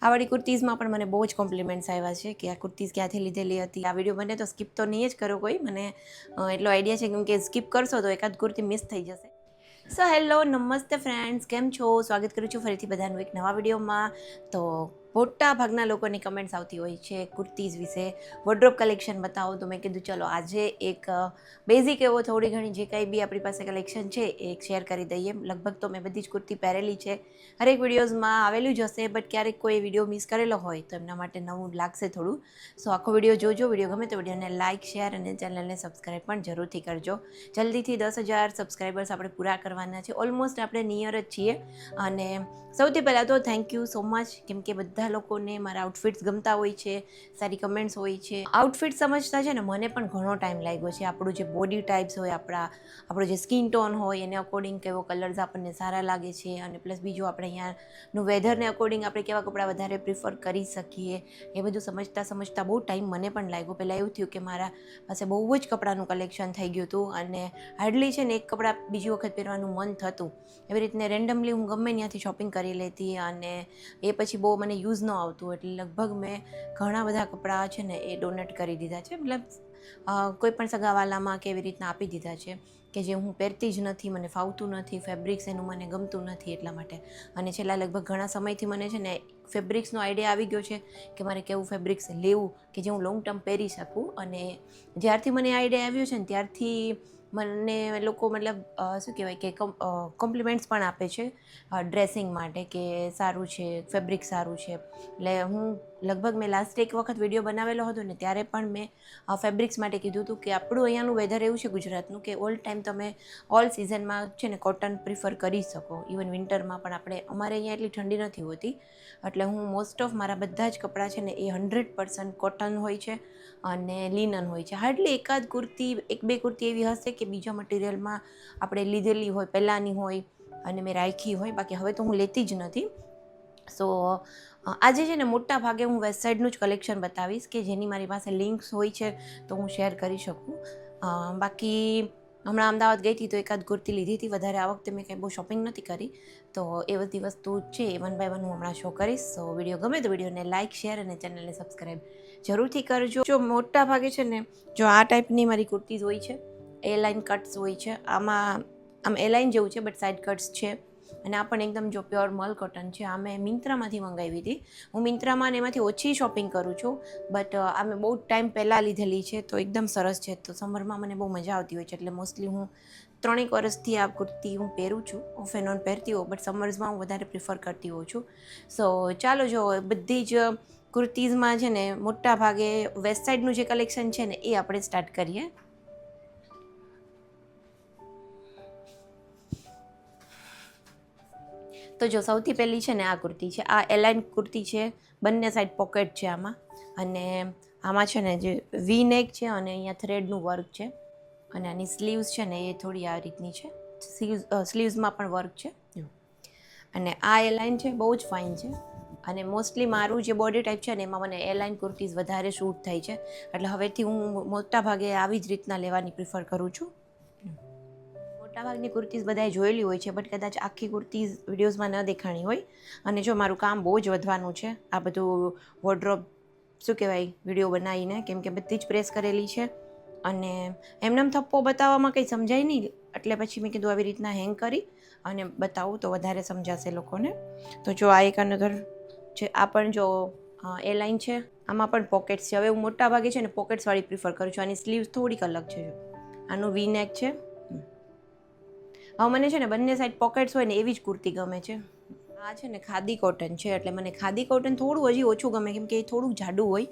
આ વાળી કુર્તીઝમાં પણ મને બહુ જ કોમ્પ્લિમેન્ટ્સ આવ્યા છે કે આ કુર્તીઝ ક્યાંથી લીધેલી હતી. આ વિડીયો બને તો સ્કીપ તો નહીં જ કરો કોઈ, મને એટલો આઈડિયા છે કેમ કે સ્કીપ કરશો તો એકાદ કુર્તી મિસ થઈ જશે. સો હેલો, નમસ્તે ફ્રેન્ડ્સ, કેમ છો? સ્વાગત કરું છું ફરીથી બધાનું એક નવા વિડીયોમાં. તો મોટા ભાગના લોકોની કમેન્ટ્સ આવતી હોય છે કુર્તીઝ વિશે, વોર્ડરોબ કલેક્શન બતાવો. તો મેં કીધું ચલો આજે એક બેઝિક એવો થોડી ઘણી જે કંઈ બી આપણી પાસે કલેક્શન છે એ શેર કરી દઈએ. લગભગ તો મેં બધી જ કુર્તી પહેરેલી છે, હરેક વિડીયોઝમાં આવેલું જ હશે, બટ ક્યારેક કોઈ વિડીયો મિસ કરેલો હોય તો એમના માટે નવું લાગશે થોડું. સો આખો વિડીયો જોજો. વિડીયો ગમે તો વિડીયોને લાઇક, શેર અને ચેનલને સબસ્ક્રાઈબ પણ જરૂરથી કરજો. જલ્દીથી 10,000 સબસ્ક્રાઈબર્સ આપણે પૂરા કરવાના છે. ઓલમોસ્ટ આપણે નિયર જ છીએ. અને સૌથી પહેલાં તો થેન્ક યુ સો મચ, કેમ કે બધા લોકોને મારા આઉટફિટ્સ ગમતા હોય છે, સારી કમેન્ટ્સ હોય છે. આઉટફિટ સમજતા છે ને મને પણ ઘણો ટાઈમ લાગ્યો છે. આપણું જે બોડી ટાઈપ્સ હોય, આપણો જે સ્કિન ટોન હોય એને અકોર્ડિંગ કેવો કલર્સ આપણને સારા લાગે છે, અને પ્લસ બીજું આપણે અહીંયાનું વેધરને અકોર્ડિંગ આપણે કેવા કપડાં વધારે પ્રિફર કરી શકીએ, એ બધું સમજતા બહુ ટાઈમ મને પણ લાગ્યો. પહેલાં એવું થયું કે મારા પાસે બહુ જ કપડાનું કલેક્શન થઈ ગયું હતું અને હાર્ડલી છે ને એક કપડાં બીજી વખત પહેરવાનું મન થતું. એવી રીતને રેન્ડમલી હું ગમે ત્યાંથી શોપિંગ કરી લેતી અને એ પછી બહુ મને યુઝ ન આવતું, એટલે લગભગ મેં ઘણા બધા કપડાં છે ને એ ડોનેટ કરી દીધા છે. મતલબ કોઈ પણ સગાવાલામાં કે એવી રીતના આપી દીધા છે કે જે હું પહેરતી જ નથી, મને ફાવતું નથી, ફેબ્રિક્સ એનું મને ગમતું નથી એટલા માટે. અને છેલ્લા લગભગ ઘણા સમયથી મને છે ને ફેબ્રિક્સનો આઈડિયા આવી ગયો છે કે મારે કેવું ફેબ્રિક્સ લેવું કે જે હું લોંગ ટર્મ પહેરી શકું. અને જ્યારથી મને આઈડિયા આવ્યો છે ને ત્યારથી મને લોકો મતલબ શું કહેવાય કે કોમ્પ્લિમેન્ટ્સ પણ આપે છે ડ્રેસિંગ માટે કે સારું છે, ફેબ્રિક સારું છે. એટલે હું લગભગ મેં લાસ્ટ એક વખત વિડીયો બનાવેલો હતો ને ત્યારે પણ મેં ફેબ્રિક્સ માટે કીધું હતું કે આપણું અહીંયાનું વેધર એવું છે ગુજરાતનું કે ઓલ ટાઈમ તમે ઓલ સિઝનમાં છે ને કોટન પ્રિફર કરી શકો. ઇવન વિન્ટરમાં પણ અમારે અહીંયા એટલી ઠંડી નથી હોતી, એટલે હું મોસ્ટ ઓફ મારા બધા જ કપડાં છે ને એ 100% કોટન હોય છે અને લિનન હોય છે. હાર્ડલી એકાદ કુર્તી, એક બે કુર્તી એવી હશે કે બીજા મટીરિયલમાં આપણે લીધેલી હોય, પહેલાંની હોય અને મેં રાખી હોય, બાકી હવે તો હું લેતી જ નથી. સો આજે છે ને મોટા ભાગે હું વેસ્ટ સાઈડનું જ કલેક્શન બતાવીશ કે જેની મારી પાસે લિંક્સ હોય છે તો હું શેર કરી શકું. બાકી હમણાં અમદાવાદ ગઈ હતી તો એકાદ કુર્તી લીધી હતી. વધારે આ વખતે મેં કંઈ બહુ શોપિંગ નથી કરી, તો એ બધી વસ્તુ છે એ 1 બાય 1 હું હમણાં શો કરીશ. સો વિડીયો ગમે તો વિડીયોને લાઇક, શેર અને ચેનલને સબસ્ક્રાઈબ જરૂરથી કરજો. જો મોટા ભાગે છે ને જો આ ટાઈપની મારી કુર્તીઝ હોય છે, એ લાઇન કટ્સ હોય છે. આમ એ લાઇન જેવું છે બટ સાઇડ કટ્સ છે. અને આ પણ એકદમ જો પ્યોર મલ કોટન છે. આ મેં મિંત્રામાંથી મંગાવી હતી. હું મિંત્રામાં ને એમાંથી ઓછી શોપિંગ કરું છું, બટ આ મેં બહુ ટાઈમ પહેલાં લીધેલી છે તો એકદમ સરસ છે. તો સમરમાં મને બહુ મજા આવતી હોય છે, એટલે મોસ્ટલી હું 3 વર્ષથી આ કુર્તી હું પહેરું છું. ઓફ એન્ડ ઓન પહેરતી હોઉં, બટ સમર્સમાં હું વધારે પ્રિફર કરતી હોઉં છું. સો ચાલો, જો બધી જ કુર્તીઝમાં છે ને મોટા ભાગે વેસ્ટ સાઈડનું જે કલેક્શન છે ને એ આપણે સ્ટાર્ટ કરીએ. તો જો સૌથી પહેલી છે ને આ કુર્તી છે. આ એલાઇન કુર્તી છે, બંને સાઈડ પોકેટ છે આમાં. અને આમાં છે ને જે વી નેક છે અને અહીંયા થ્રેડનું વર્ક છે. અને આની સ્લીવ્સ છે ને એ થોડી આ રીતની છે. સ્લીવ્સમાં પણ વર્ક છે. અને આ એલાઇન છે, બહુ જ ફાઇન છે. અને મોસ્ટલી મારું જે બોડી ટાઈપ છે ને એમાં મને એલાઇન કુર્તીઝ વધારે શૂટ થાય છે, એટલે હવેથી હું મોટા ભાગે આવી જ રીતના લેવાની પ્રિફર કરું છું. મોટાભાગની કુર્તીઝ બધાએ જોયેલી હોય છે, બટ કદાચ આખી કુર્તીઝ વિડીયોઝમાં ન દેખાણી હોય. અને જો મારું કામ બહુ જ વધવાનું છે આ બધું વોર્ડરોબ શું કહેવાય વિડીયો બનાવીને, કેમ કે બધી જ પ્રેસ કરેલી છે. અને એમનેમ થપ્પો બતાવવામાં કંઈ સમજાય નહીં, એટલે પછી મેં કીધું આવી રીતના હેંગ કરી અને બતાવું તો વધારે સમજાશે લોકોને. તો જો આ એક અનધર છે. આ પણ જો એ લાઇન છે, આમાં પણ પોકેટ્સ છે. હવે હું મોટા ભાગે છે ને પોકેટ્સવાળી પ્રિફર કરું છું. આની સ્લીવ્સ થોડીક અલગ છે. જો આનું વી નેક છે. હવે મને છે ને બંને સાઈડ પોકેટ્સ હોય ને એવી જ કુર્તી ગમે છે. આ છે ને ખાદી કોટન છે, એટલે મને ખાદી કોટન થોડું હજી ઓછું ગમે, કેમ કે એ થોડુંક જાડું હોય.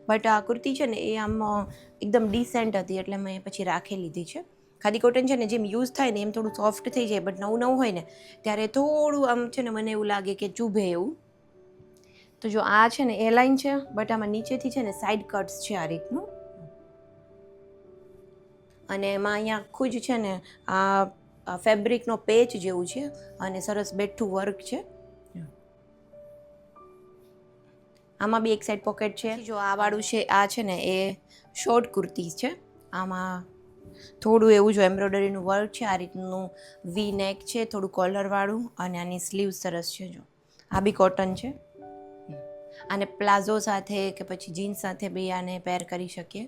બટ આ કુર્તી છે ને એ આમ એકદમ ડિસેન્ટ હતી, એટલે મેં પછી રાખી લીધી છે. ખાદી કોટન છે ને જેમ યુઝ થાય ને એમ થોડું સોફ્ટ થઈ જાય, બટ નવું હોય ને ત્યારે થોડું આમ છે ને મને એવું લાગે કે ચૂભે એવું. તો જો આ છે ને એ લાઇન છે, બટ આમાં નીચેથી છે ને સાઈડ કટ્સ છે આ રીતનું. અને એમાં અહીંયા આખું જ છે ને આ ફેબ્રિકનો પેચ જેવું છે અને સરસ બેઠું વર્ક છે. આમાં બી એક સાઈડ પોકેટ છે. જો આ વાળું છે, આ છે ને એ શોર્ટ કુર્તી છે. આમાં થોડું એવું જો એમ્બ્રોઇડરીનું વર્ક છે, આ રીતનું વી નેક છે, થોડું કોલરવાળું. અને આની સ્લીવ સરસ છે. જો આ બી કોટન છે. આને પ્લાઝો સાથે કે પછી જીન્સ સાથે બી આને પેર કરી શકીએ.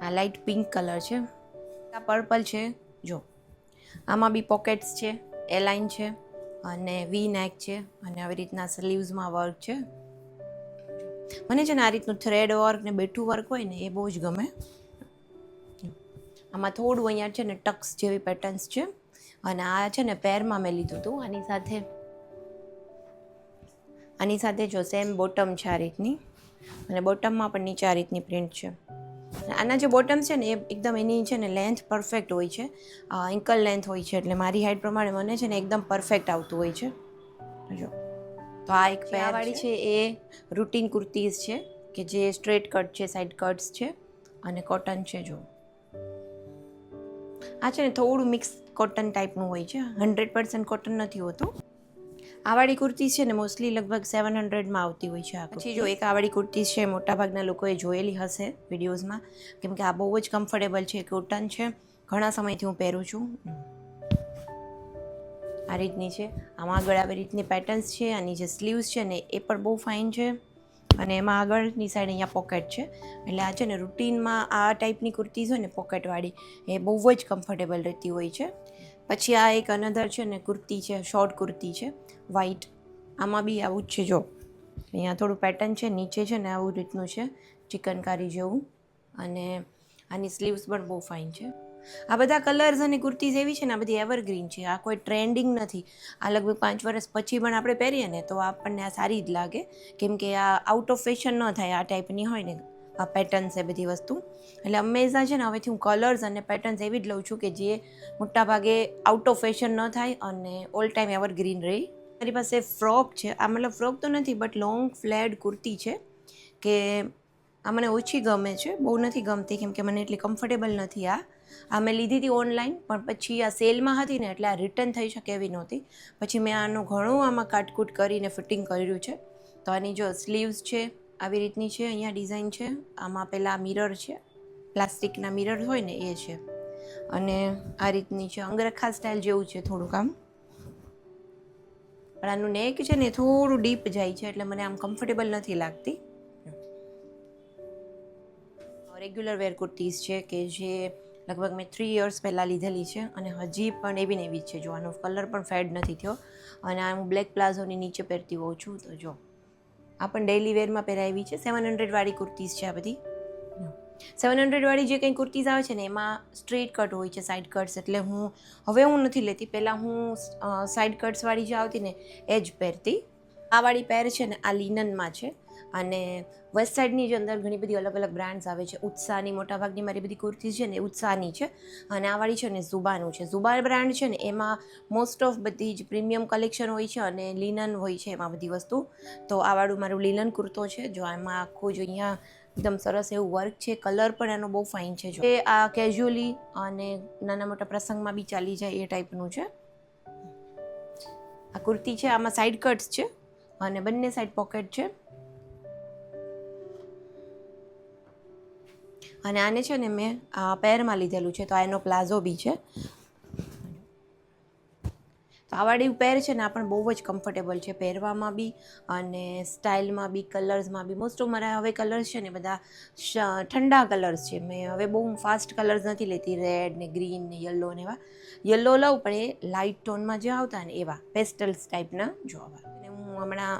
આ લાઇટ પિંક કલર છે. આ પર્પલ છે. જો આમાં બી પોકેટ્સ છે, એલાઇન છે અને વી નેક છે અને આવી રીતના સ્લીવ્સમાં વર્ક છે. મને છે ને આ રીતનું થ્રેડ વર્ક ને બેઠું વર્ક હોય ને એ બહુ જ ગમે. આમાં થોડું અહીંયા છે ને ટક્સ જેવી પેટર્ન્સ છે અને આ છે ને પેરમાં મેં લીધું હતું. આની સાથે જો સેમ બોટમ છે આ રીતની અને બોટમમાં પણ નીચે આ રીતની પ્રિન્ટ છે. આના જે બોટમ છે ને એ એકદમ એની છે ને લેન્થ પરફેક્ટ હોય છે, એન્કલ લેન્થ હોય છે, એટલે મારી હાઇટ પ્રમાણે મને છે ને એકદમ પરફેક્ટ આવતું હોય છે. જો તો આ એક પેરવાળી છે એ રૂટીન કુર્તીઝ છે કે જે સ્ટ્રેટ કટ છે, સાઈડ કટ્સ છે અને કોટન છે. જો આ છે ને થોડું મિક્સ કોટન ટાઈપનું હોય છે, 100% કોટન નથી હોતું. આવાળી કુર્તી છે ને મોસ્ટલી લગભગ 700માં આવતી હોય છે. પછી જો એક આવાળી કુર્તી છે, મોટાભાગના લોકોએ જોયેલી હશે વિડીયોઝમાં, કેમ કે આ બહુ જ કમ્ફર્ટેબલ છે, કોટન છે, ઘણા સમયથી હું પહેરું છું. આ રીતની છે, આમાં આગળ આવી રીતની પેટર્ન્સ છે. આની જે સ્લીવ્સ છે ને એ પણ બહુ ફાઇન છે અને એમાં આગળની સાઈડ અહીંયા પોકેટ છે. એટલે આ છે ને રૂટીનમાં આ ટાઈપની કુર્તીઝ હોય ને પોકેટવાળી એ બહુ જ કમ્ફર્ટેબલ રહેતી હોય છે. પછી આ એક અનધર છે ને કુર્તી છે, શોર્ટ કુર્તી છે વ્હાઈટ. આમાં બી આવું જ છે. જો અહીંયા થોડું પેટર્ન છે, નીચે છે ને આવું રીતનું છે ચિકનકારી જેવું અને આની સ્લીવ્સ પણ બહુ ફાઇન છે. આ બધા કલર્સ અને કુર્તીઝ એવી છે ને આ બધી એવરગ્રીન છે, આ કોઈ ટ્રેન્ડિંગ નથી. આ લગભગ 5 વર્ષ પછી પણ આપણે પહેરીએ ને તો આપણને આ સારી જ લાગે, કેમ કે આ આઉટ ઓફ ફેશન ન થાય આ ટાઈપની હોય ને આ પેટર્ન્સ એ બધી વસ્તુ. એટલે હંમેશા છે ને હવેથી હું કલર્સ અને પેટર્ન્સ એવી જ લઉં છું કે જે મોટાભાગે આઉટ ઓફ ફેશન ન થાય અને ઓલ ટાઈમ એવરગ્રીન રહી. મારી પાસે ફ્રોક છે, આ મતલબ ફ્રોક તો નથી બટ લોંગ ફ્લેડ કુર્તી છે કે આ મને ઓછી ગમે છે, બહુ નથી ગમતી કેમ કે મને એટલી કમ્ફર્ટેબલ નથી. આ મેં લીધી હતી ઓનલાઈન પણ પછી આ સેલમાં હતી ને એટલે આ રિટર્ન થઈ શકે એવી નહોતી. પછી મેં આનું ઘણું આમાં કાટકૂટ કરીને ફિટિંગ કર્યું છે. તો આની જો સ્લીવ્સ છે આવી રીતની છે, અહીંયા ડિઝાઇન છે, આમાં પેલા મિરર છે, પ્લાસ્ટિકના મિરર હોય ને એ છે અને આ રીતની છે, અંગરખા સ્ટાઇલ જેવું છે થોડુંક આમ. પણ આનું નેક છે ને થોડું ડીપ જાય છે એટલે મને આમ કમ્ફર્ટેબલ નથી લાગતી. રેગ્યુલર વેર કુર્તીઝ છે કે જે લગભગ મેં 3 યર્સ પહેલાં લીધેલી છે અને હજી પણ એવી ને એવી જ છે. જો આનો કલર પણ ફેડ નથી થયો અને આ હું બ્લેક પ્લાઝોની નીચે પહેરતી હોઉં છું. તો જો આ પણ ડેઇલી વેરમાં પહેરાવી છે. 700વાળી કુર્તીઝ છે આ બધી. 700વાળી જે કંઈ કુર્તીઝ આવે છે ને એમાં સ્ટ્રેટ કટ હોય છે, સાઈડ કટ્સ, એટલે હવે હું નથી લેતી. પહેલાં હું સાઈડ કટ્સવાળી જે આવતી ને એ જ પહેરતી. આ વાળી પેર છે ને આ લિનનમાં છે અને વેસ્ટ સાઈડની જે અંદર ઘણી બધી અલગ અલગ બ્રાન્ડ્સ આવે છે. ઉત્સાહની મોટાભાગની મારી બધી કુર્તી છે ને ઉત્સાહની છે અને આ વાળી છે ને ઝુબાનું છે. ઝુબા બ્રાન્ડ છે ને એમાં મોસ્ટ ઓફ બધી જ પ્રીમિયમ કલેક્શન હોય છે અને લિનન હોય છે એમાં બધી વસ્તુ. તો આ વાળું મારું લિનન કુર્તો છે. જો આમાં આખું જો અહીંયા એકદમ સરસ એવું વર્ક છે, કલર પણ એનો બહુ ફાઇન છે. જો એ આ કેઝ્યુઅલી અને નાના મોટા પ્રસંગમાં બી ચાલી જાય એ ટાઈપનું છે. આ કુર્તી છે, આમાં સાઈડ કટ્સ છે અને બંને સાઈડ પોકેટ છે અને આને છે ને મેં પેરમાં લીધેલું છે, તો આ એનો પ્લાઝો બી છે. તો આ વાળી પેર છે ને આ પણ બહુ જ કમ્ફર્ટેબલ છે પહેરવામાં બી અને સ્ટાઇલમાં બી, કલર્સમાં બી. મોસ્ટ ઓફ મારા હવે કલર્સ છે ને બધા ઠંડા કલર્સ છે. મેં હવે બહુ ફાસ્ટ કલર્સ નથી લેતી, રેડ ને ગ્રીન ને યલો ને એવા. યલો લઉં પણ એ લાઇટ ટોનમાં જે આવતા ને એવા પેસ્ટલ્સ ટાઈપના જો આવા. અને હું હમણાં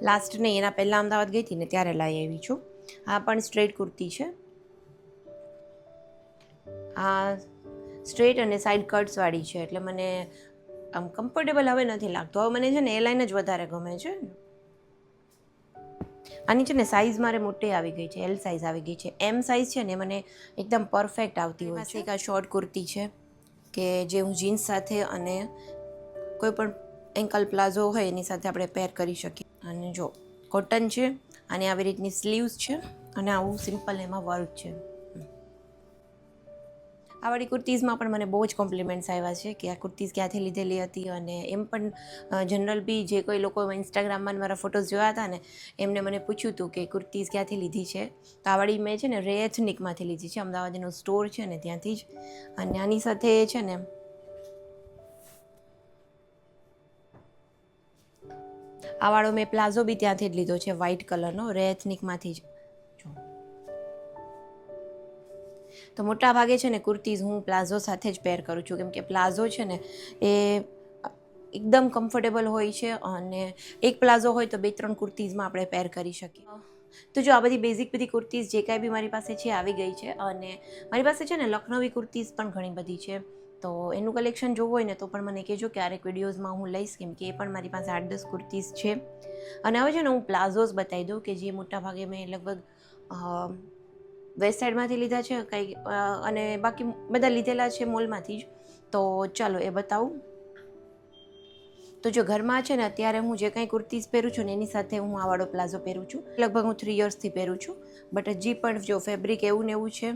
લાસ્ટ નહીં એના પહેલાં અમદાવાદ ગઈ હતી ને ત્યારે લાવી આવી છું. આ પણ સ્ટ્રેટ કુર્તી છે. આ સ્ટ્રેટ અને સાઈડ કટ્સવાળી છે એટલે મને આમ કમ્ફર્ટેબલ હવે નથી લાગતું. હવે મને છે ને એ લાઈન જ વધારે ગમે છે. આની છે ને સાઇઝ મારે મોટી આવી ગઈ છે, એલ સાઇઝ આવી ગઈ છે. એમ સાઇઝ છે ને મને એકદમ પરફેક્ટ આવતી હોય છે. એક આ શોર્ટ કુર્તી છે કે જે હું જીન્સ સાથે અને કોઈ પણ એન્કલ પ્લાઝો હોય એની સાથે આપણે પેર કરી શકીએ. અને જો કોટન છે, અને આવી રીતની સ્લીવ્સ છે અને આવું સિમ્પલ એમાં વર્ક છે. આ વાળી કુર્તીઝમાં પણ મને બહુ જ કોમ્પ્લિમેન્ટ્સ આવ્યા છે કે આ કુર્તીઝ ક્યાંથી લીધેલી હતી અને એમ પણ જનરલ બી જે કોઈ લોકો ઇન્સ્ટાગ્રામમાં મારા ફોટોઝ જોયા હતા ને એમને મને પૂછ્યું હતું કે કુર્તીઝ ક્યાંથી લીધી છે. તો આ વાળી મેં છે ને રે એથનિકમાંથી લીધી છે, અમદાવાદ એનો સ્ટોર છે ને ત્યાંથી જ. અને આની સાથે છે ને આ વાળો મેં પ્લાઝો બી ત્યાંથી જ લીધો છે, વ્હાઇટ કલરનો, રે એથનિકમાંથી જ. તો મોટા ભાગે છે ને કુર્તીઝ હું પ્લાઝો સાથે જ પેર કરું છું, કેમ કે પ્લાઝો છે ને એ એકદમ કમ્ફર્ટેબલ હોય છે અને એક પ્લાઝો હોય તો 2-3 કુર્તીઝમાં આપણે પેર કરી શકીએ. તો જો આ બધી બધી કુર્તીઝ જે કાંઈ બી મારી પાસે છે આવી ગઈ છે, અને મારી પાસે છે ને લખનવી કુર્તીઝ પણ ઘણી બધી છે. તો એનું કલેક્શન જોવું હોય ને તો પણ મને કહેજો, ક્યારેક વિડીયોઝમાં હું લઈશ, કેમ કે એ પણ મારી પાસે 8-10 કુર્તીઝ છે. અને હવે છે ને હું પ્લાઝોઝ બતાવી દઉં કે જે મોટા ભાગે મેં લગભગ વેસ્ટ સાઈડમાંથી લીધા છે કંઈ, અને બાકી બધા લીધેલા છે મોલમાંથી જ. તો ચાલો એ બતાવું. તો જો ઘરમાં છે ને અત્યારે હું જે કાંઈ કુર્તીઝ પહેરું છું ને એની સાથે હું આ વાળો પ્લાઝો પહેરું છું. લગભગ હું 3 યર્સથી પહેરું છું, બટ હજી પણ જો ફેબ્રિક એવું ને એવું છે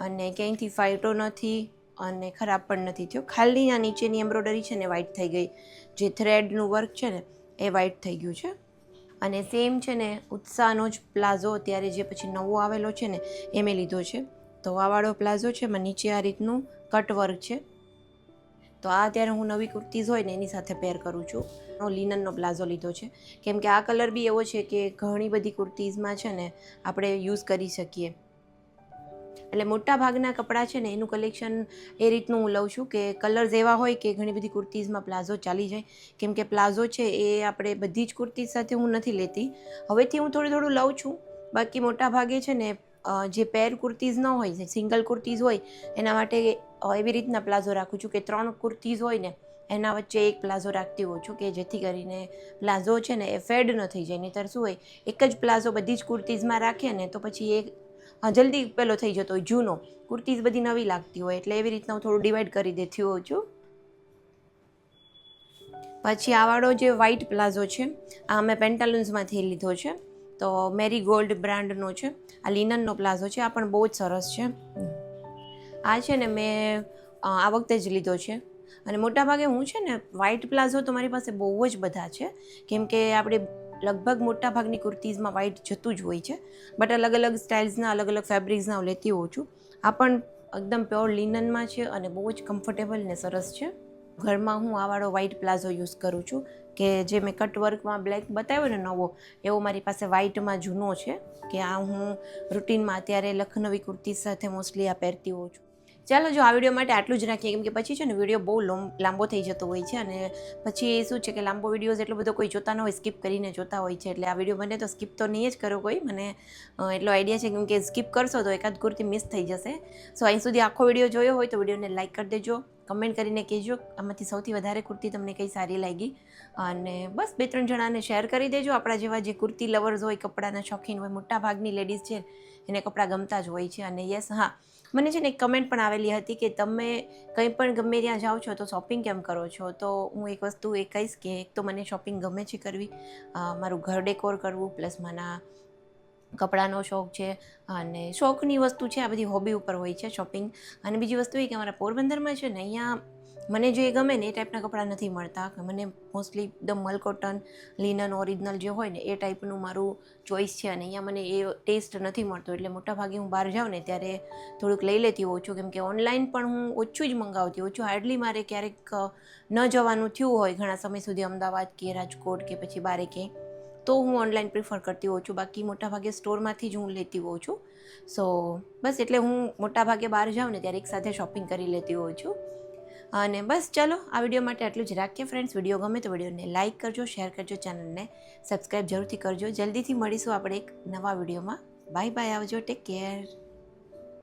અને ક્યાંયથી ફાયટો નથી અને ખરાબ પણ નથી થયો. ખાલી આ નીચેની એમ્બ્રોઇડરી છે ને વ્હાઇટ થઈ ગઈ, જે થ્રેડનું વર્ક છે ને એ વ્હાઇટ થઈ ગયું છે. અને સેમ છે ને ઉત્સાહનો જ પ્લાઝો અત્યારે જે પછી નવો આવેલો છે ને એ મેં લીધો છે. તો આ વાળો પ્લાઝો છે એમાં નીચે આ રીતનું કટ વર્ક છે. તો આ અત્યારે હું નવી કુર્તીઝ હોય ને એની સાથે પેર કરું છું. લિનનનો પ્લાઝો લીધો છે, કેમ કે આ કલર બી એવો છે કે ઘણી બધી કુર્તીઝમાં છે ને આપણે યુઝ કરી શકીએ. એટલે મોટા ભાગના કપડાં છે ને એનું કલેક્શન એ રીતનું હું લઉં છું કે કલર્સ એવા હોય કે ઘણી બધી કુર્તીઝમાં પ્લાઝો ચાલી જાય. કેમ કે પ્લાઝો છે એ આપણે બધી જ કુર્તીઝ સાથે હું નથી લેતી, હવેથી હું થોડું લઉં છું. બાકી મોટા ભાગે છે ને જે પેર કુર્તીઝ ન હોય, સિંગલ કુર્તીઝ હોય, એના માટે એવી રીતના પ્લાઝો રાખું છું કે 3 કુર્તીઝ હોય ને એના વચ્ચે એક પ્લાઝો રાખતી હોઉં છું, કે જેથી કરીને પ્લાઝો છે ને એ ફેડ ન થઈ જાય. નહીંતર શું હોય, એક જ પ્લાઝો બધી જ કુર્તીઝમાં રાખે ને તો પછી એ જલ્દી પેલો થઈ જતો હોય, જૂનો. કુર્તીઝ બધી નવી લાગતી હોય, એટલે એવી રીતના હું થોડું ડિવાઈડ કરી દેતી હોઉં છું. પછી આ વાળો જે વ્હાઇટ પ્લાઝો છે આ મેં પેન્ટાલુન્સમાંથી લીધો છે. તો મેરી ગોલ્ડ બ્રાન્ડનો છે. આ લિનનનો પ્લાઝો છે, આ પણ બહુ જ સરસ છે. આ છે ને મેં આ વખતે જ લીધો છે. અને મોટાભાગે હું છે ને વ્હાઇટ પ્લાઝો તો મારી પાસે બહુ જ બધા છે, કેમ કે આપણે લગભગ મોટાભાગની કુર્તીઝમાં વ્હાઇટ જતું જ હોય છે. બટ અલગ અલગ સ્ટાઇલ્સના, અલગ અલગ ફેબ્રિક્સના હું લેતી હોઉં છું. આ પણ એકદમ પ્યોર લિનનમાં છે અને બહુ જ કમ્ફર્ટેબલ ને સરસ છે. ઘરમાં હું આ વાળો વ્હાઇટ પ્લાઝો યુઝ કરું છું, કે જે મેં કટવર્કમાં બ્લેક બતાવ્યો ને નવો, એવો મારી પાસે વ્હાઇટમાં જૂનો છે, કે આ હું રૂટીનમાં અત્યારે લખનવી કુર્તી સાથે મોસ્ટલી આ પહેરતી હોઉં છું. ચાલો જો આ વિડીયો માટે આટલું જ રાખીએ, કેમ કે પછી છે ને વિડીયો બહુ લાંબો થઈ જતો હોય છે, અને પછી શું છે કે લાંબો વિડીયોઝ એટલો બધો કોઈ જોતા ન હોય, સ્કીપ કરીને જોતા હોય છે. એટલે આ વિડીયો બને તો સ્કીપ તો નહીં જ કરો કોઈ, મને એટલો આઈડિયા છે, કેમ કે સ્કીપ કરશો તો એકાદ કુર્તી મિસ થઈ જશે. સો અહીં સુધી આખો વિડીયો જોયો હોય તો વિડીયોને લાઇક કરી દેજો, કમેન્ટ કરીને કહેજો આમાંથી સૌથી વધારે કુર્તી તમને કઈ સારી લાગી, અને બસ 2-3 જણાને શેર કરી દેજો. આપણા જેવા જે કુર્તી લવર્સ હોય, કપડાના શોખીન હોય, મોટા ભાગની લેડીઝ છે એને કપડાં ગમતા જ હોય છે. અને યસ, હા, મને છે ને એક કમેન્ટ પણ આવેલી હતી કે તમે કંઈ પણ ગમે ત્યાં જાઓ છો તો શોપિંગ કેમ કરો છો. તો હું એક વસ્તુ એ કહીશ કે એક તો મને શોપિંગ ગમે છે કરવી, મારું ઘર ડેકોર કરવું, પ્લસ મને કપડાનો શોખ છે, અને શોખની વસ્તુ છે, આ બધી હોબી ઉપર હોય છે શોપિંગ. અને બીજી વસ્તુ એ કે અમારા પોરબંદરમાં છે ને અહીંયા મને જે ગમે ને એ ટાઈપના કપડાં નથી મળતા. મને મોસ્ટલી એકદમ મલ કોટન, લિનન ઓરિજિનલ જે હોય ને એ ટાઈપનું મારું ચોઈસ છે, અને અહીંયા મને એ ટેસ્ટ નથી મળતો. એટલે મોટાભાગે હું બહાર જાઉં ને ત્યારે થોડુંક લઈ લેતી હોઉં છું, કેમ કે ઓનલાઈન પણ હું ઓછું જ મંગાવતી હોઉં છું. હાર્ડલી મારે ક્યારેક ન જવાનું થયું હોય ઘણા સમય સુધી અમદાવાદ કે રાજકોટ કે પછી બારે ક્યાંય, તો હું ઓનલાઈન પ્રિફર કરતી હોઉં છું. બાકી મોટાભાગે સ્ટોરમાંથી જ હું લેતી હોઉં છું. સો બસ, એટલે હું મોટાભાગે બહાર જાઉં ને ત્યારે એકસાથે શોપિંગ કરી લેતી હોઉં છું. અને બસ ચાલો આ વિડીયો માટે આટલું જ રાખીએ ફ્રેન્ડ્સ. વિડીયો ગમે તો વિડીયોને લાઇક કરજો, શેર કરજો, ચેનલને સબસ્ક્રાઈબ જરૂરથી કરજો. જલ્દીથી મળીશું આપણે એક નવા વિડીયોમાં. બાય બાય, આવજો, ટેક કેર.